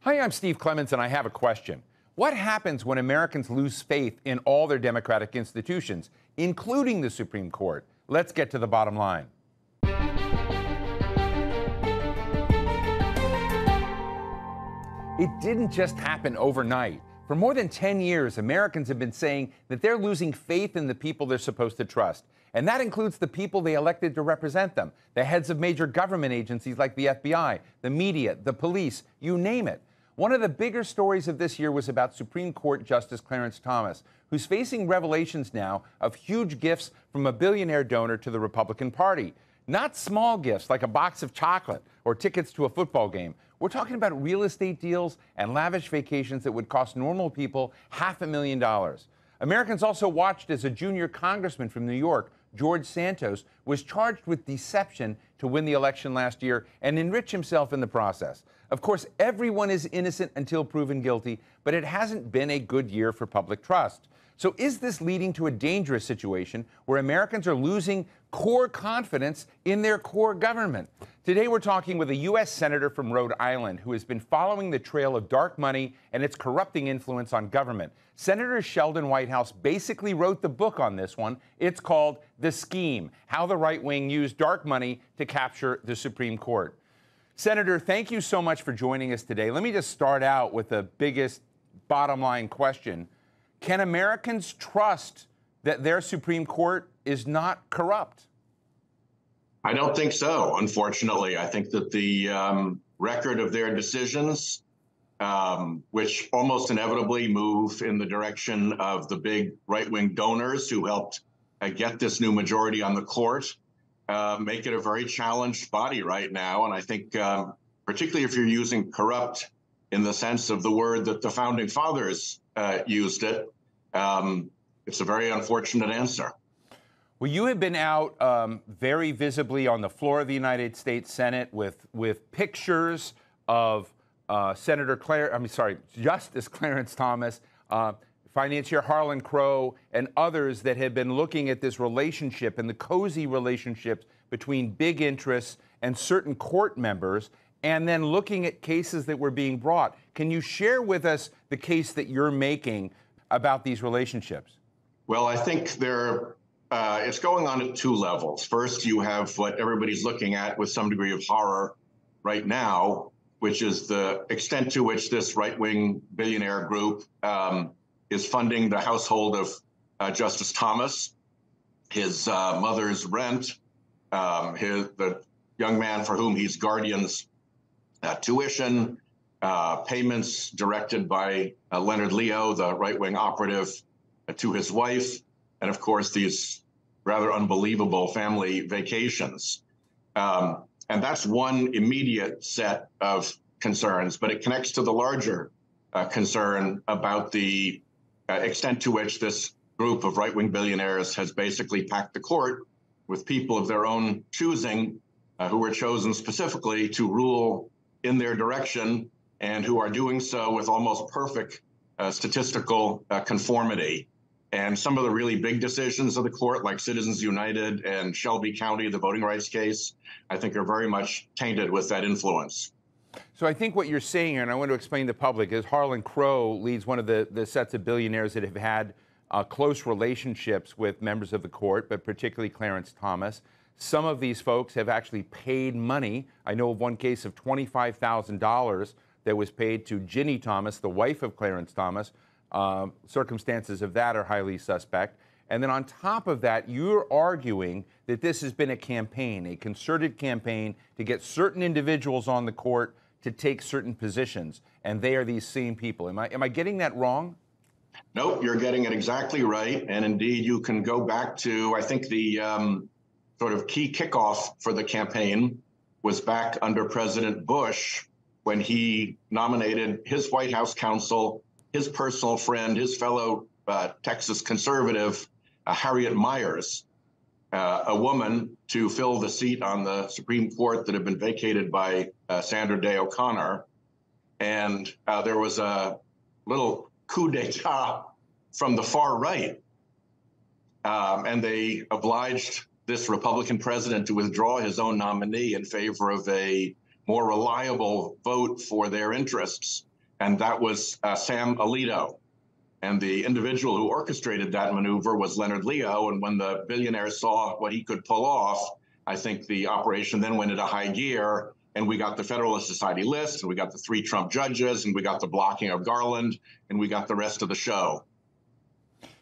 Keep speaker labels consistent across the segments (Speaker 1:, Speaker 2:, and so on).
Speaker 1: Hi, I'm Steve Clements, and I have a question. What happens when Americans lose faith in all their democratic institutions, including the Supreme Court? Let's get to the bottom line. It didn't just happen overnight. For more than 10 years, Americans have been saying that they're losing faith in the people they're supposed to trust. And that includes the people they elected to represent them, the heads of major government agencies like the FBI, the media, the police, you name it. One of the bigger stories of this year was about Supreme Court Justice Clarence Thomas, who's facing revelations now of huge gifts from a billionaire donor to the Republican Party. Not small gifts like a box of chocolate or tickets to a football game. We're talking about real estate deals and lavish vacations that would cost normal people $500,000. Americans also watched as a junior congressman from New York, George Santos, was charged with deception to win the election last year and enrich himself in the process. Of course, everyone is innocent until proven guilty, but it hasn't been a good year for public trust. So is this leading to a dangerous situation where Americans are losing core confidence in their core government? Today, we're talking with a U.S. Senator from Rhode Island who has been following the trail of dark money and its corrupting influence on government. Senator Sheldon Whitehouse basically wrote the book on this one. It's called The Scheme: How the Right Wing Used Dark Money to Capture the Supreme Court. Senator, thank you so much for joining us today. Let me just start out with the biggest bottom line question. Can Americans trust that their Supreme Court is not corrupt?
Speaker 2: I don't think so, unfortunately. I think that the record of their decisions, which almost inevitably move in the direction of the big right-wing donors who helped get this new majority on the court, make it a very challenged body right now. And I think particularly if you're using corrupt in the sense of the word that the founding fathers used it, it's a very unfortunate answer.
Speaker 1: Well, you have been out very visibly on the floor of the United States Senate with pictures of Justice Clarence Thomas, Financier Harlan Crow, and others that have been looking at this relationship and the cozy relationships between big interests and certain court members, and then looking at cases that were being brought. Can you share with us the case that you're making about these relationships?
Speaker 2: Well, I think it's going on at two levels. First, you have what everybody's looking at with some degree of horror right now, which is the extent to which this right-wing billionaire group is funding the household of Justice Thomas, his mother's rent, the young man for whom he's guardians tuition, payments directed by Leonard Leo, the right-wing operative, to his wife, and of course these rather unbelievable family vacations. And that's one immediate set of concerns, but it connects to the larger concern about the extent to which this group of right-wing billionaires has basically packed the court with people of their own choosing who were chosen specifically to rule in their direction and who are doing so with almost perfect statistical conformity. And some of the really big decisions of the court, like Citizens United and Shelby County, the voting rights case, I think are very much tainted with that influence.
Speaker 1: So I think what you're saying here, and I want to explain to the public, is Harlan Crow leads one of the sets of billionaires that have had close relationships with members of the court, but particularly Clarence Thomas. Some of these folks have actually paid money. I know of one case of $25,000 that was paid to Ginny Thomas, the wife of Clarence Thomas. Circumstances of that are highly suspect. And then on top of that, you're arguing that this has been a campaign, a concerted campaign to get certain individuals on the court to take certain positions, and they are these same people. Am I getting that wrong?
Speaker 2: Nope, you're getting it exactly right. And indeed, you can go back to, I think, the sort of key kickoff for the campaign was back under President Bush when he nominated his White House counsel, his personal friend, his fellow Texas conservative, Harriet Miers, a woman, to fill the seat on the Supreme Court that had been vacated by Sandra Day O'Connor. And there was a little coup d'etat from the far right. And they obliged this Republican president to withdraw his own nominee in favor of a more reliable vote for their interests. and that was Sam Alito. And the individual who orchestrated that maneuver was Leonard Leo. And when the billionaire saw what he could pull off, I think the operation then went into high gear, and we got the Federalist Society list, and we got the 3 Trump judges, and we got the blocking of Garland, and we got the rest of the show.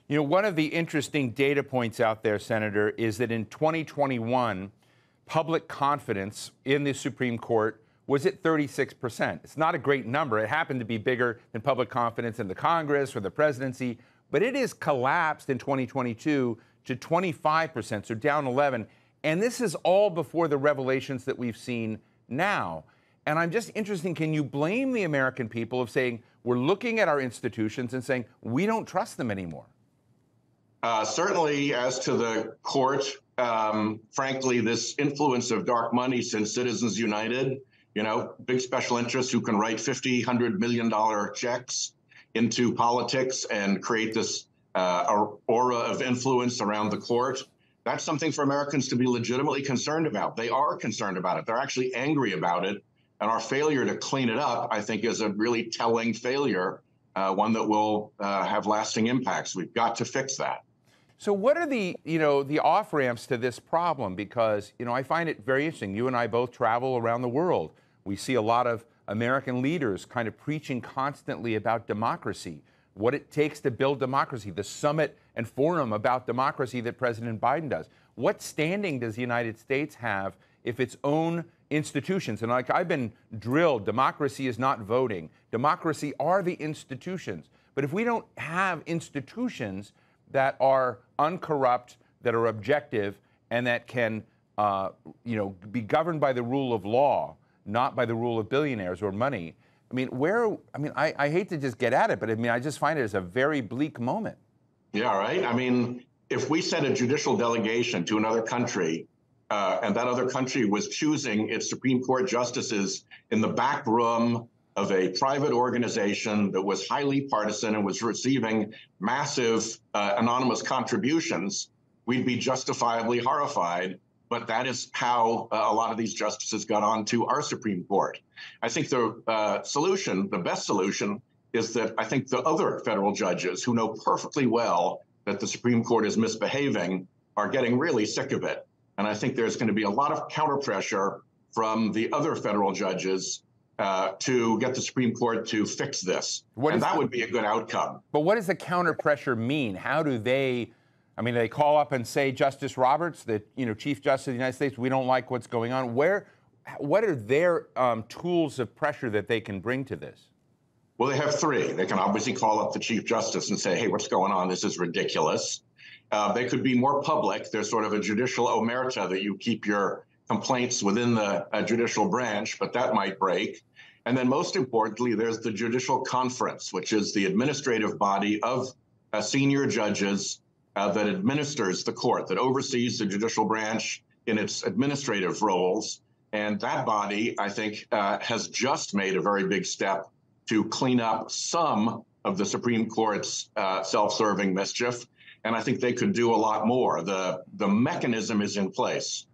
Speaker 1: You know, one of the interesting data points out there, Senator, is that in 2021, public confidence in the Supreme Court was at 36%. It's not a great number. It happened to be bigger than public confidence in the Congress or the presidency, but it has collapsed in 2022 to 25%, so down 11. And this is all before the revelations that we've seen now. And I'm just interested, can you blame the American people of saying, we're looking at our institutions and saying, we don't trust them anymore?
Speaker 2: Certainly, as to the court, frankly, this influence of dark money since Citizens United, you know, big special interests who can write $50, $100 million checks into politics and create this aura of influence around the court. That's something for Americans to be legitimately concerned about. They are concerned about it. They're actually angry about it. And our failure to clean it up, I think, is a really telling failure, one that will have lasting impacts. We've got to fix that.
Speaker 1: So what are the off-ramps to this problem? Because, I find it very interesting. You and I both travel around the world. We see a lot of American leaders kind of preaching constantly about democracy, what it takes to build democracy, the summit and forum about democracy that President Biden does. What standing does the United States have if its own institutions, and like I've been drilled, democracy is not voting. Democracy are the institutions. But if we don't have institutions that are uncorrupt, that are objective, and that can, be governed by the rule of law, not by the rule of billionaires or money. I hate to just get at it, but I just find it as a very bleak moment.
Speaker 2: Yeah, right. If we sent a judicial delegation to another country, and that other country was choosing its Supreme Court justices in the back room of a private organization that was highly partisan and was receiving massive anonymous contributions, we'd be justifiably horrified. But that is how a lot of these justices got onto our Supreme Court. I think the solution, the best solution, is that I think the other federal judges who know perfectly well that the Supreme Court is misbehaving are getting really sick of it. And I think there's going to be a lot of counter pressure from the other federal judges to get the Supreme Court to fix this. And that would be a good outcome.
Speaker 1: But what does the counter pressure mean? How do they, they call up and say, Justice Roberts, the Chief Justice of the United States, we don't like what's going on. What are their tools of pressure that they can bring to this?
Speaker 2: Well, they have 3. They can obviously call up the Chief Justice and say, hey, what's going on? This is ridiculous. They could be more public. There's sort of a judicial omerta that you keep your complaints within the judicial branch, but that might break. And then most importantly, there's the Judicial Conference, which is the administrative body of senior judges that administers the court, that oversees the judicial branch in its administrative roles. And that body, I think, has just made a very big step to clean up some of the Supreme Court's self-serving mischief. And I think they could do a lot more. The mechanism is in place.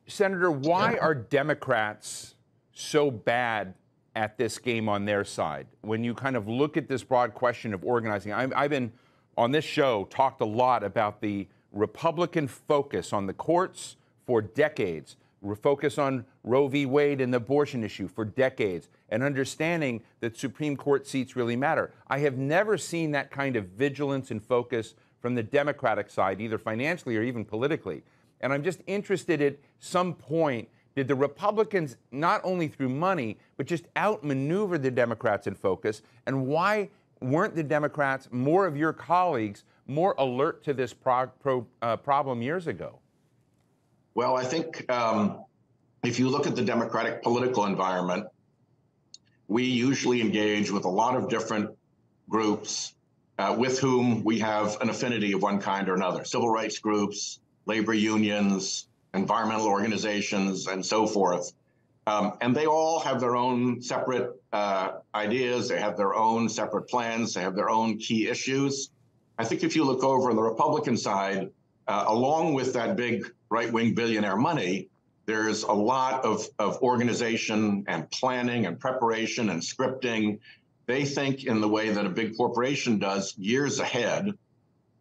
Speaker 1: Senator, why are Democrats so bad at this game on their side? When you kind of look at this broad question of organizing, I've been on this show talked a lot about the Republican focus on the courts for decades, focus on Roe v. Wade and the abortion issue for decades, and understanding that Supreme Court seats really matter. I have never seen that kind of vigilance and focus from the Democratic side, either financially or even politically. And I'm just interested at some point, did the Republicans, not only through money, but just outmaneuver the Democrats in focus? And why weren't the Democrats, more of your colleagues, more alert to this problem years ago?
Speaker 2: Well, I think if you look at the Democratic political environment, we usually engage with a lot of different groups with whom we have an affinity of one kind or another. Civil rights groups, labor unions, environmental organizations, and so forth. And they all have their own separate ideas. They have their own separate plans. They have their own key issues. I think if you look over on the Republican side, along with that big right-wing billionaire money, There's a lot of organization and planning and preparation and scripting. They think in the way that a big corporation does, years ahead,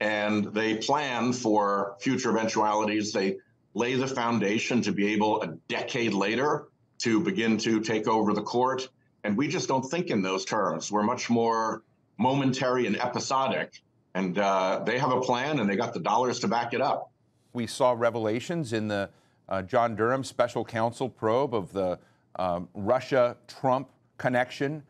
Speaker 2: and they plan for future eventualities. They lay the foundation to be able a decade later to begin to take over the court. And we just don't think in those terms. We're much more momentary and episodic. And they have a plan, and they got the dollars to back it up.
Speaker 1: We saw revelations in the John Durham special counsel probe of the Russia-Trump connection.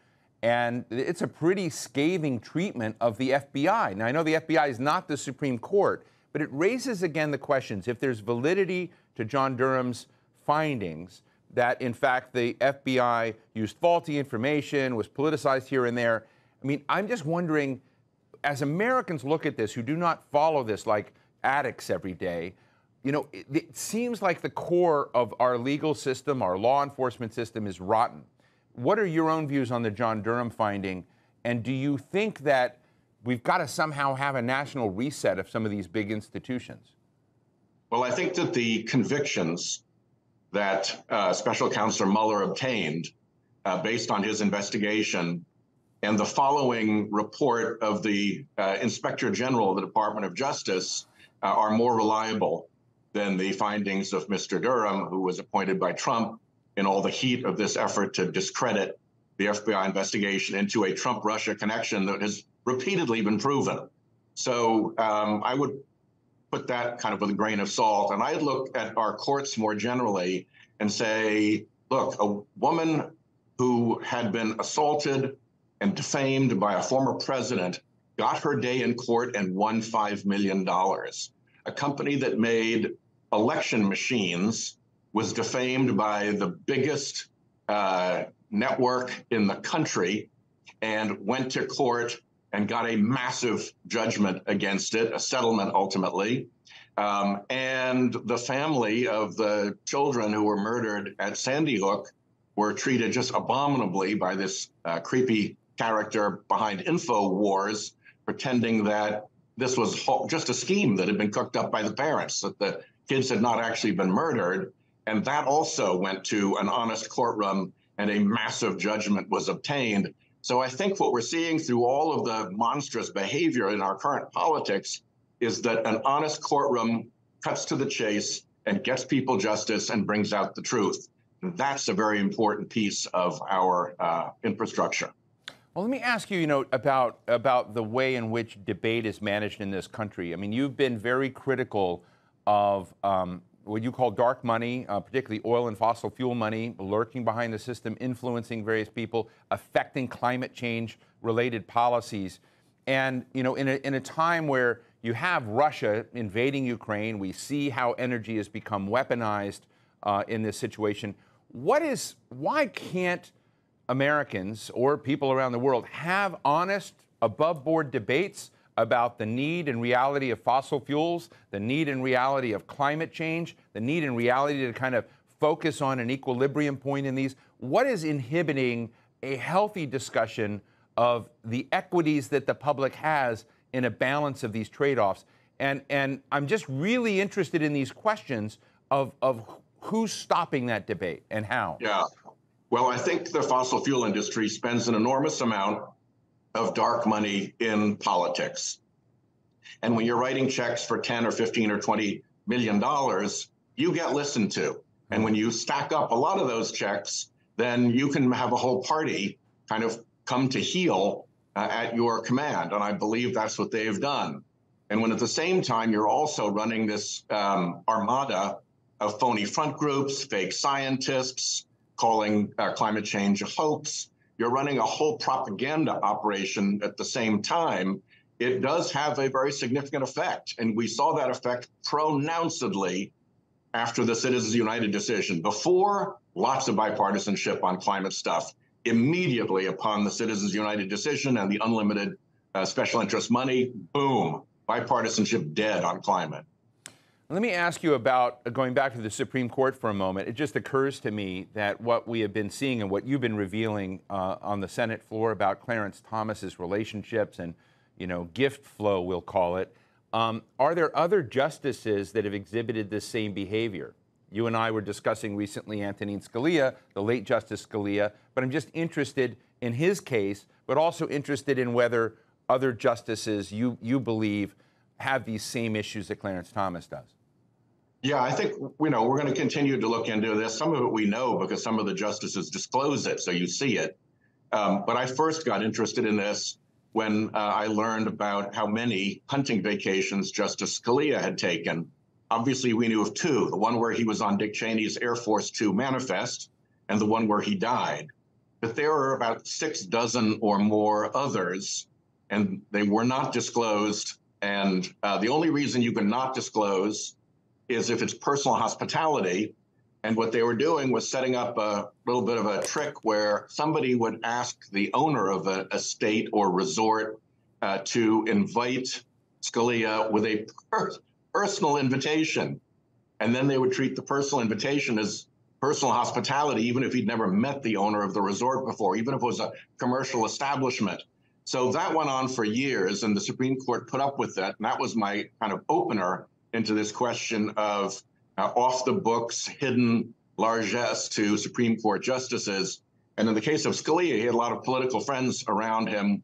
Speaker 1: And it's a pretty scathing treatment of the FBI. Now, I know the FBI is not the Supreme Court, but it raises again the questions. If there's validity to John Durham's findings, that in fact the FBI used faulty information, was politicized here and there, I mean, I'm just wondering, as Americans look at this who do not follow this like addicts every day, you know, it seems like the core of our legal system, our law enforcement system is rotten. What are your own views on the John Durham finding? And do you think that we've got to somehow have a national reset of some of these big institutions?
Speaker 2: Well, I think that the convictions that Special Counsel Mueller obtained based on his investigation and the following report of the Inspector General of the Department of Justice are more reliable than the findings of Mr. Durham, who was appointed by Trump in all the heat of this effort to discredit the FBI investigation into a Trump-Russia connection that has repeatedly been proven. So I would put that kind of with a grain of salt. And I'd look at our courts more generally and say, look, a woman who had been assaulted and defamed by a former president got her day in court and won $5 million. A company that made election machines was defamed by the biggest network in the country and went to court and got a massive judgment against it, a settlement ultimately. And the family of the children who were murdered at Sandy Hook were treated just abominably by this creepy character behind InfoWars, pretending that this was just a scheme that had been cooked up by the parents, that the kids had not actually been murdered. And that also went to an honest courtroom, and a massive judgment was obtained. So I think what we're seeing through all of the monstrous behavior in our current politics is that an honest courtroom cuts to the chase and gets people justice and brings out the truth. And that's a very important piece of our infrastructure.
Speaker 1: Well, let me ask you, about the way in which debate is managed in this country. I mean, you've been very critical of what you call dark money, particularly oil and fossil fuel money, lurking behind the system, influencing various people, affecting climate change-related policies. And, in a time where you have Russia invading Ukraine, we see how energy has become weaponized in this situation. Why can't Americans or people around the world have honest, above-board debates about the need and reality of fossil fuels, the need and reality of climate change, the need and reality to kind of focus on an equilibrium point in these? What is inhibiting a healthy discussion of the equities that the public has in a balance of these trade-offs? And I'm just really interested in these questions of who's stopping that debate and how.
Speaker 2: Yeah. Well, I think the fossil fuel industry spends an enormous amount of dark money in politics. And when you're writing checks for 10 or 15 or $20 million, you get listened to. And when you stack up a lot of those checks, then you can have a whole party kind of come to heel at your command. And I believe that's what they've done. And when at the same time, you're also running this armada of phony front groups, fake scientists, calling climate change a hoax, you're running a whole propaganda operation at the same time, it does have a very significant effect. And we saw that effect pronouncedly after the Citizens United decision. Before, lots of bipartisanship on climate stuff. Immediately upon the Citizens United decision and the unlimited special interest money, boom, bipartisanship dead on climate.
Speaker 1: Let me ask you about, going back to the Supreme Court for a moment. It just occurs to me that what we have been seeing and what you've been revealing on the Senate floor about Clarence Thomas's relationships and, gift flow, we'll call it. Are there other justices that have exhibited this same behavior? You and I were discussing recently Antonin Scalia, the late Justice Scalia, but I'm just interested in his case, but also interested in whether other justices you believe have these same issues that Clarence Thomas does.
Speaker 2: Yeah, I think, we're going to continue to look into this. Some of it we know because some of the justices disclose it, so you see it. But I first got interested in this when I learned about how many hunting vacations Justice Scalia had taken. Obviously, we knew of two, the one where he was on Dick Cheney's Air Force Two manifest and the one where he died. But there are about 6 dozen or more others, and they were not disclosed. And the only reason you can not disclose is if it's personal hospitality. And what they were doing was setting up a little bit of a trick where somebody would ask the owner of an estate or resort to invite Scalia with a personal invitation. And then they would treat the personal invitation as personal hospitality, even if he'd never met the owner of the resort before, even if it was a commercial establishment. So that went on for years, and the Supreme Court put up with that. And that was my kind of opener into this question of off the books, hidden largesse to Supreme Court justices. And in the case of Scalia, he had a lot of political friends around him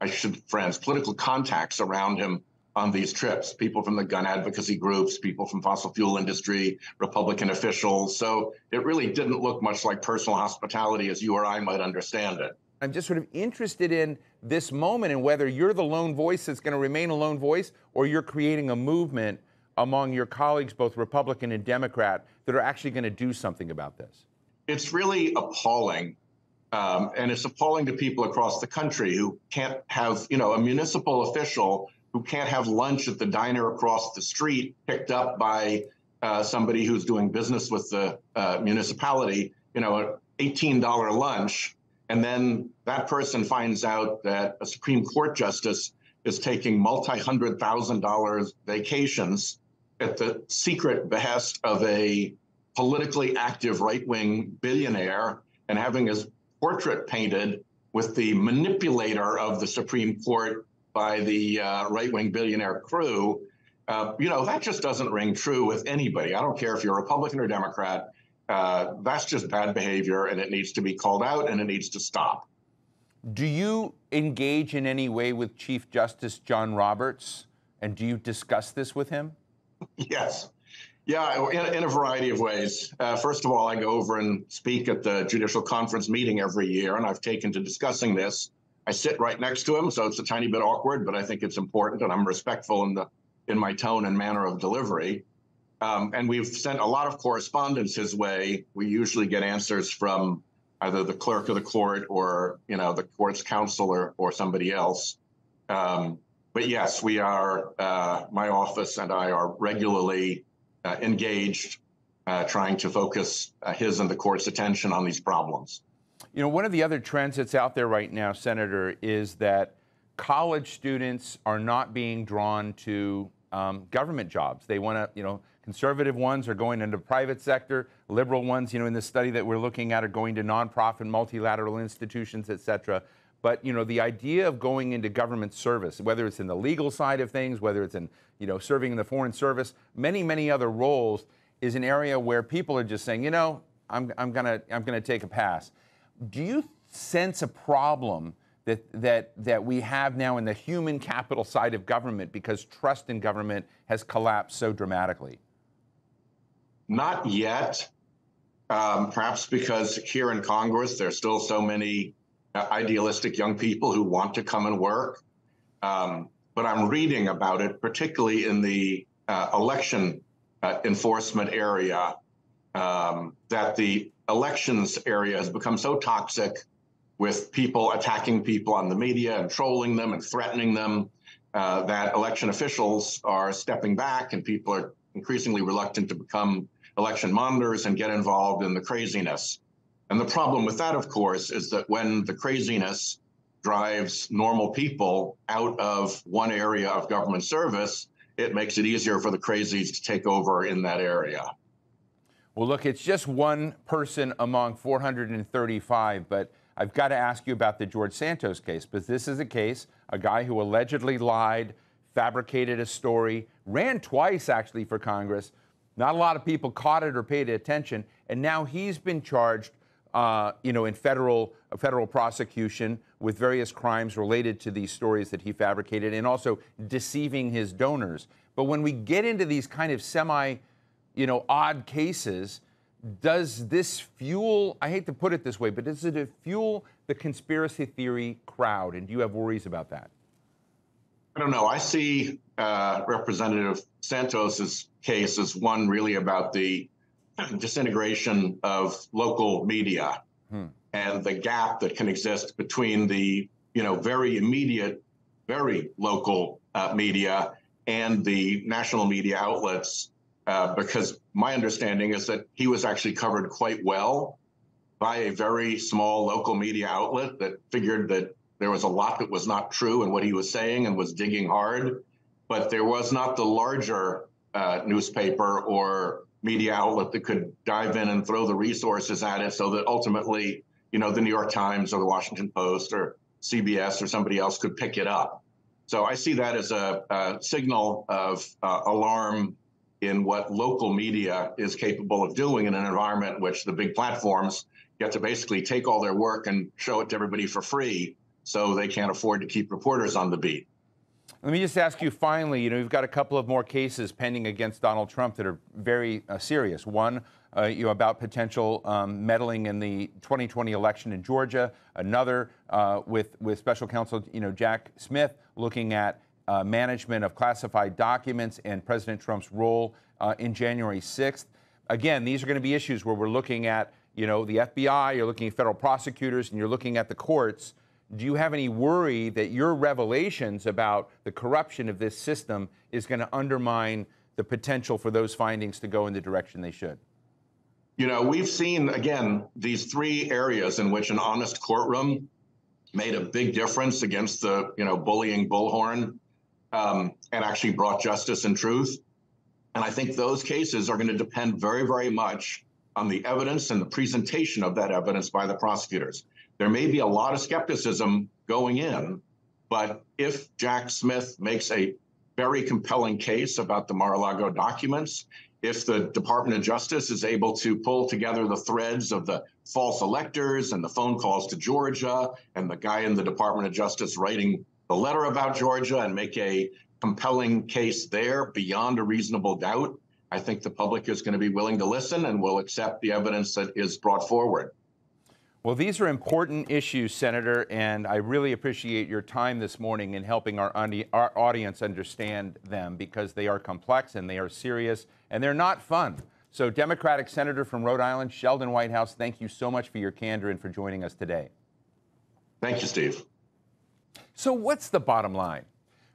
Speaker 2: political contacts around him on these trips, people from the gun advocacy groups, people from fossil fuel industry, Republican officials. So it really didn't look much like personal hospitality as you or I might understand it.
Speaker 1: I'm just sort of interested in this moment and whether you're the lone voice that's going to remain a lone voice, or you're creating a movement among your colleagues, both Republican and Democrat, that are actually going to do something about this.
Speaker 2: It's really appalling. And it's appalling to people across the country who can't have, a municipal official who can't have lunch at the diner across the street picked up by somebody who's doing business with the municipality, an $18 lunch. And then that person finds out that a Supreme Court justice is taking multi-$100,000 vacations at the secret behest of a politically active right-wing billionaire and having his portrait painted with the manipulator of the Supreme Court by the right-wing billionaire crew. That just doesn't ring true with anybody. I don't care if you're a Republican or Democrat. That's just bad behavior, and it needs to be called out, and it needs to stop.
Speaker 1: Do you engage in any way with Chief Justice John Roberts, and do you discuss this with him?
Speaker 2: Yes. Yeah, in a variety of ways. First of all, I go over and speak at the Judicial Conference meeting every year, and I've taken to discussing this. I sit right next to him, so it's a tiny bit awkward, but I think it's important, and I'm respectful in my tone and manner of delivery. And we've sent a lot of correspondence his way. We usually get answers from either the clerk of the court or, the court's counsel or somebody else. But yes, we are, my office and I are regularly engaged, trying to focus his and the court's attention on these problems.
Speaker 1: One of the other trends that's out there right now, Senator, is that college students are not being drawn to government jobs. They want to, conservative ones are going into the private sector. Liberal ones, in the study that we're looking at, are going to nonprofit, multilateral institutions, et cetera. But, the idea of going into government service, whether it's in the legal side of things, whether it's in, serving in the foreign service, many, many other roles, is an area where people are just saying, I'm gonna take a pass. Do you sense a problem that we have now in the human capital side of government because trust in government has collapsed so dramatically?
Speaker 2: Not yet. Perhaps because here in Congress, there's still so many idealistic young people who want to come and work. But I'm reading about it, particularly in the election enforcement area, that the elections area has become so toxic with people attacking people on the media and trolling them and threatening them, that election officials are stepping back and people are increasingly reluctant to become election monitors and get involved in the craziness. And the problem with that, of course, is that when the craziness drives normal people out of one area of government service, it makes it easier for the crazies to take over in that area.
Speaker 1: Well, look, it's just one person among 435, but I've got to ask you about the George Santos case, because this is a case, a guy who allegedly lied, fabricated a story, ran twice actually for Congress, Not a lot of people caught it or paid attention, and now he's been charged, in federal prosecution with various crimes related to these stories that he fabricated, and also deceiving his donors. But when we get into these kind of odd cases, does this fuel, I hate to put it this way, but does it fuel the conspiracy theory crowd? And do you have worries about that?
Speaker 2: I don't know. I see Representative Santos's case as one really about the disintegration of local media and the gap that can exist between the very immediate, very local media and the national media outlets. Because my understanding is that he was actually covered quite well by a very small local media outlet that figured that there was a lot that was not true in what he was saying and was digging hard. But there was not the larger newspaper or media outlet that could dive in and throw the resources at it so that ultimately, the New York Times or the Washington Post or CBS or somebody else could pick it up. So I see that as a signal of alarm in what local media is capable of doing in an environment in which the big platforms get to basically take all their work and show it to everybody for free, so they can't afford to keep reporters on the beat.
Speaker 1: Let me just ask you finally, you've got a couple of more cases pending against Donald Trump that are very serious. One, about potential meddling in the 2020 election in Georgia. Another with special counsel, Jack Smith, looking at management of classified documents and President Trump's role in January 6th. Again, these are going to be issues where we're looking at, the FBI, you're looking at federal prosecutors, and you're looking at the courts. Do you have any worry that your revelations about the corruption of this system is going to undermine the potential for those findings to go in the direction they should?
Speaker 2: We've seen, again, these three areas in which an honest courtroom made a big difference against the, bullying bullhorn and actually brought justice and truth. And I think those cases are going to depend very, very much on the evidence and the presentation of that evidence by the prosecutors. There may be a lot of skepticism going in, but if Jack Smith makes a very compelling case about the Mar-a-Lago documents, if the Department of Justice is able to pull together the threads of the false electors and the phone calls to Georgia and the guy in the Department of Justice writing the letter about Georgia and make a compelling case there beyond a reasonable doubt, I think the public is going to be willing to listen and will accept the evidence that is brought forward.
Speaker 1: Well, these are important issues, Senator, and I really appreciate your time this morning in helping our audience understand them, because they are complex and they are serious and they're not fun. So, Democratic Senator from Rhode Island, Sheldon Whitehouse, thank you so much for your candor and for joining us today.
Speaker 2: Thank you, Steve.
Speaker 1: So what's the bottom line?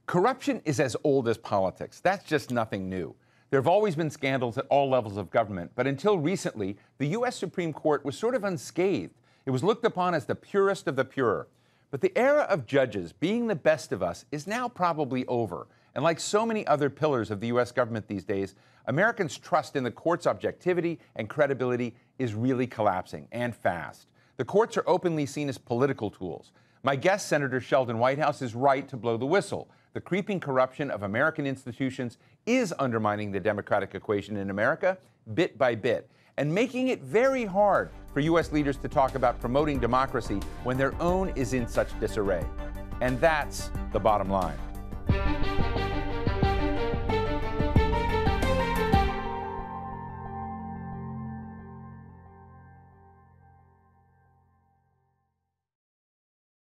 Speaker 1: Corruption is as old as politics. That's just nothing new. There have always been scandals at all levels of government, but until recently, the U.S. Supreme Court was sort of unscathed. It was looked upon as the purest of the pure. But the era of judges being the best of us is now probably over. And like so many other pillars of the U.S. government these days, Americans' trust in the court's objectivity and credibility is really collapsing, and fast. The courts are openly seen as political tools. My guest, Senator Sheldon Whitehouse, is right to blow the whistle. The creeping corruption of American institutions is undermining the democratic equation in America bit by bit, and making it very hard for U.S. leaders to talk about promoting democracy when their own is in such disarray. And that's the bottom line.